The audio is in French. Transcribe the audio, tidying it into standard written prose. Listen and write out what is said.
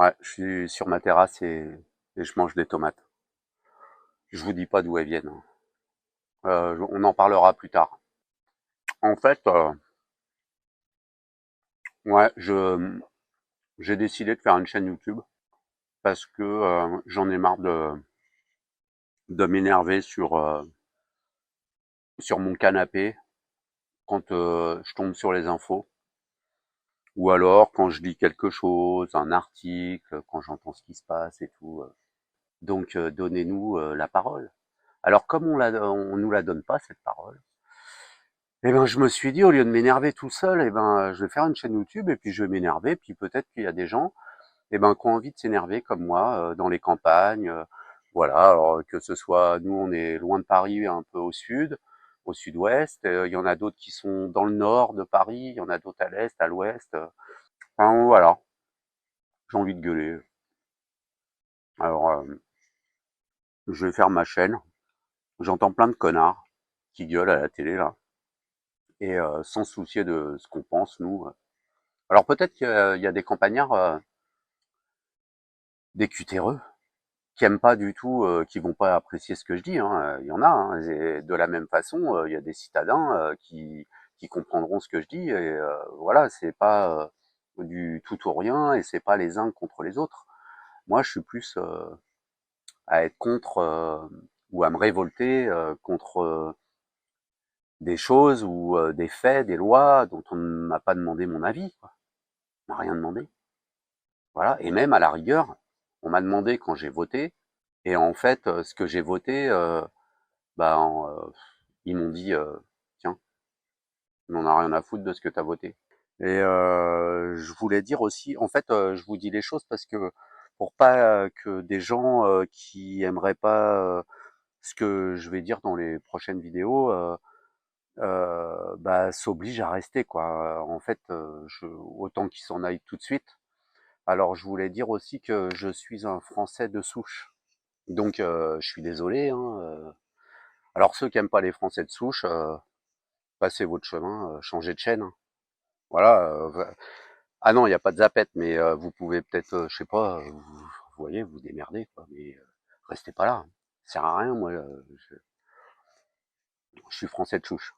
Ouais, je suis sur ma terrasse et je mange des tomates. Je vous dis pas d'où elles viennent, hein. On en parlera plus tard. En fait, ouais, j'ai décidé de faire une chaîne YouTube parce que j'en ai marre de m'énerver sur mon canapé quand je tombe sur les infos, ou alors quand je lis quelque chose, un article, quand j'entends ce qui se passe et tout. Donc donnez-nous la parole. Alors comme on nous la donne pas cette parole, eh ben je me suis dit au lieu de m'énerver tout seul, eh ben je vais faire une chaîne YouTube et puis je vais m'énerver, puis peut-être qu'il y a des gens eh ben qui ont envie de s'énerver comme moi dans les campagnes. Voilà, alors que ce soit nous on est loin de Paris, un peu au sud-ouest, il y en a d'autres qui sont dans le nord de Paris, il y en a d'autres à l'est, à l'ouest. Enfin voilà, j'ai envie de gueuler. Alors je vais faire ma chaîne. J'entends plein de connards qui gueulent à la télé là et sans se soucier de ce qu'on pense nous. Alors peut-être qu'il y a des campagnards, des cutéreux, qui aiment pas du tout, qui vont pas apprécier ce que je dis, hein, il y en a, hein, et de la même façon, il y a des citadins, qui comprendront ce que je dis et voilà, c'est pas, du tout ou rien et c'est pas les uns contre les autres. Moi, je suis plus, à être contre, ou à me révolter, contre, des choses ou des faits, des lois dont on ne m'a pas demandé mon avis, quoi. On m'a rien demandé. Voilà, et même à la rigueur, on m'a demandé quand j'ai voté et en fait, ce que j'ai voté, ben, ils m'ont dit, «Tiens, on en a rien à foutre de ce que tu as voté». Et je voulais dire aussi en fait, je vous dis les choses parce que pour pas, que des gens, qui aimeraient pas, ce que je vais dire dans les prochaines vidéos, bah, s'obligent à rester quoi. En fait, je autant qu'ils s'en aillent tout de suite. Alors je voulais dire aussi que je suis un Français de souche. Donc je suis désolé, hein, alors ceux qui aiment pas les Français de souche, passez votre chemin, changez de chaîne, hein. Voilà, ah non, il y a pas de zappette, mais vous pouvez peut-être, je sais pas, vous voyez, vous démerdez quoi, mais restez pas là, hein. Ça sert à rien, moi, je suis Français de souche.